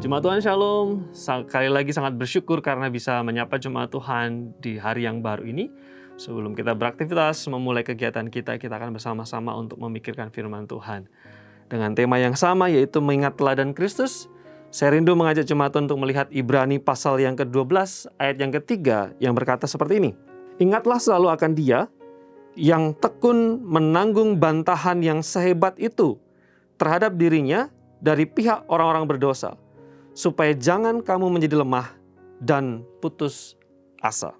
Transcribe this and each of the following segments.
Jemaat Tuhan Shalom, sekali lagi sangat bersyukur karena bisa menyapa Jemaat Tuhan di hari yang baru ini. Sebelum kita beraktivitas, memulai kegiatan kita akan bersama-sama untuk memikirkan firman Tuhan. Dengan tema yang sama yaitu mengingat teladan Kristus, saya rindu mengajak Jemaat Tuhan untuk melihat Ibrani pasal yang ke-12 ayat yang ketiga yang berkata seperti ini. Ingatlah selalu akan Dia yang tekun menanggung bantahan yang sehebat itu terhadap dirinya dari pihak orang-orang berdosa, supaya jangan kamu menjadi lemah dan putus asa.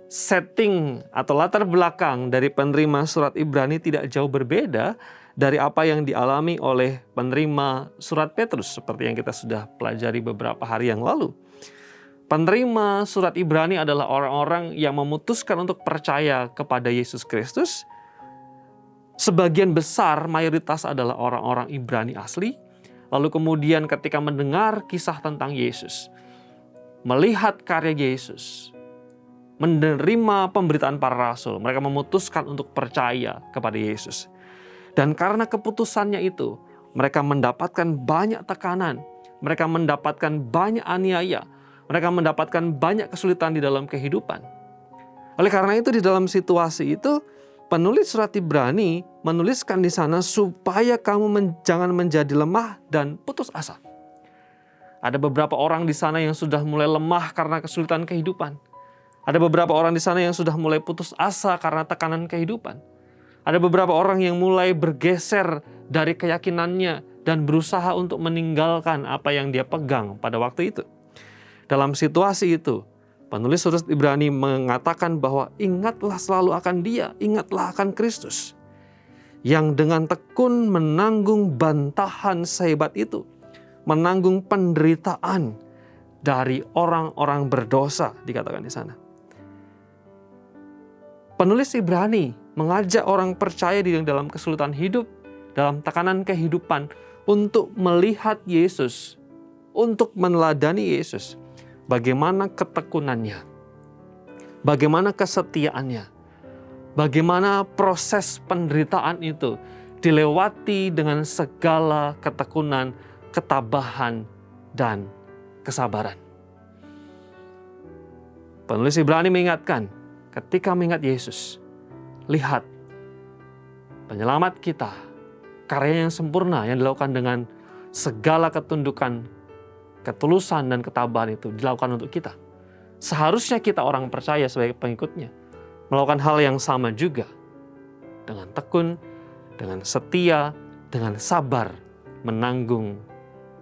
Setting atau latar belakang dari penerima surat Ibrani tidak jauh berbeda dari apa yang dialami oleh penerima surat Petrus, seperti yang kita sudah pelajari beberapa hari yang lalu. Penerima surat Ibrani adalah orang-orang yang memutuskan untuk percaya kepada Yesus Kristus. Sebagian besar mayoritas adalah orang-orang Ibrani asli. Lalu kemudian ketika mendengar kisah tentang Yesus, melihat karya Yesus, menerima pemberitaan para rasul, mereka memutuskan untuk percaya kepada Yesus. Dan karena keputusannya itu, mereka mendapatkan banyak tekanan, mereka mendapatkan banyak aniaya, mereka mendapatkan banyak kesulitan di dalam kehidupan. Oleh karena itu di dalam situasi itu, penulis surat Ibrani menuliskan di sana supaya kamu jangan menjadi lemah dan putus asa. Ada beberapa orang di sana yang sudah mulai lemah karena kesulitan kehidupan. Ada beberapa orang di sana yang sudah mulai putus asa karena tekanan kehidupan. Ada beberapa orang yang mulai bergeser dari keyakinannya dan berusaha untuk meninggalkan apa yang dia pegang pada waktu itu. Dalam situasi itu, penulis surat Ibrani mengatakan bahwa ingatlah selalu akan Dia, ingatlah akan Kristus, yang dengan tekun menanggung bantahan sehebat itu, menanggung penderitaan dari orang-orang berdosa, dikatakan di sana. Penulis Ibrani mengajak orang percaya di dalam kesulitan hidup, dalam tekanan kehidupan, untuk melihat Yesus, untuk meneladani Yesus. Bagaimana ketekunannya, bagaimana kesetiaannya, bagaimana proses penderitaan itu dilewati dengan segala ketekunan, ketabahan, dan kesabaran. Penulis Ibrani mengingatkan, ketika mengingat Yesus, lihat penyelamat kita, karya yang sempurna yang dilakukan dengan segala ketundukan, ketulusan dan ketabahan itu dilakukan untuk kita. Seharusnya kita orang percaya sebagai pengikutnya melakukan hal yang sama juga. Dengan tekun, dengan setia, dengan sabar menanggung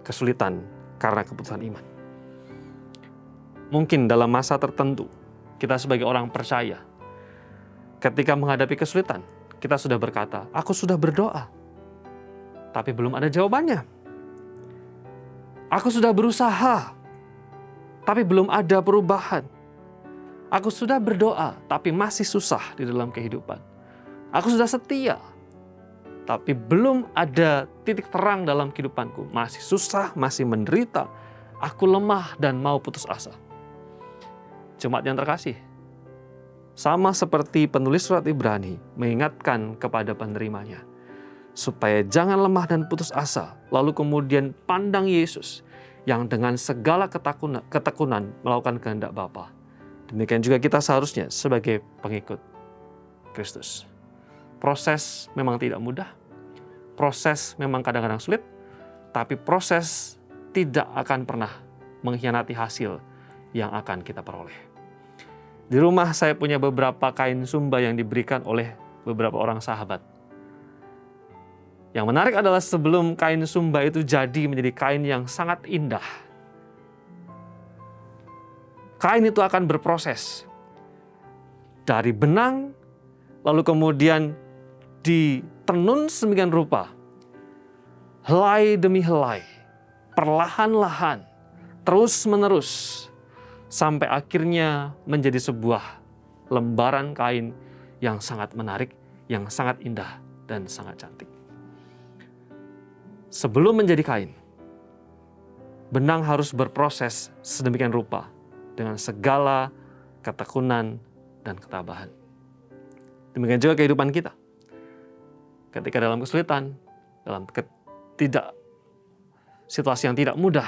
kesulitan karena keputusan iman. Mungkin dalam masa tertentu kita sebagai orang percaya ketika menghadapi kesulitan kita sudah berkata, aku sudah berdoa tapi belum ada jawabannya. Aku sudah berusaha, tapi belum ada perubahan. Aku sudah berdoa, tapi masih susah di dalam kehidupan. Aku sudah setia, tapi belum ada titik terang dalam kehidupanku. Masih susah, masih menderita. Aku lemah dan mau putus asa. Jemaat yang terkasih, sama seperti penulis surat Ibrani mengingatkan kepada penerimanya, supaya jangan lemah dan putus asa, lalu kemudian pandang Yesus yang dengan segala ketekunan melakukan kehendak Bapa. Demikian juga kita seharusnya sebagai pengikut Kristus. Proses memang tidak mudah, proses memang kadang-kadang sulit, tapi proses tidak akan pernah mengkhianati hasil yang akan kita peroleh. Di rumah saya punya beberapa kain sumba yang diberikan oleh beberapa orang sahabat. Yang menarik adalah sebelum kain sumba itu jadi menjadi kain yang sangat indah, kain itu akan berproses dari benang, lalu kemudian ditenun sedemikian rupa, helai demi helai, perlahan-lahan, terus-menerus, sampai akhirnya menjadi sebuah lembaran kain yang sangat menarik, yang sangat indah dan sangat cantik. Sebelum menjadi kain, benang harus berproses sedemikian rupa dengan segala ketekunan dan ketabahan. Demikian juga kehidupan kita. Ketika dalam kesulitan, dalam situasi yang tidak mudah,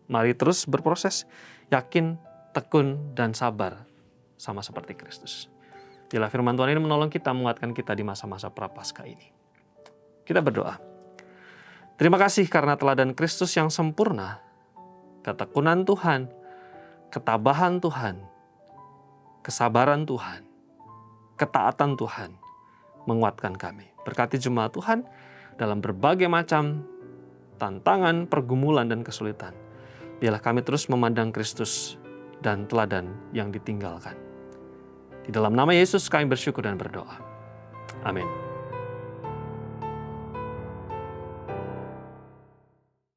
mari terus berproses, yakin, tekun, dan sabar, sama seperti Kristus. Bila firman Tuhan ini menolong kita, menguatkan kita di masa-masa prapaskah ini. Kita berdoa. Terima kasih karena teladan Kristus yang sempurna, ketekunan Tuhan, ketabahan Tuhan, kesabaran Tuhan, ketaatan Tuhan, menguatkan kami. Berkati jemaat Tuhan dalam berbagai macam tantangan, pergumulan, dan kesulitan. Biarlah kami terus memandang Kristus dan teladan yang ditinggalkan. Di dalam nama Yesus kami bersyukur dan berdoa. Amin.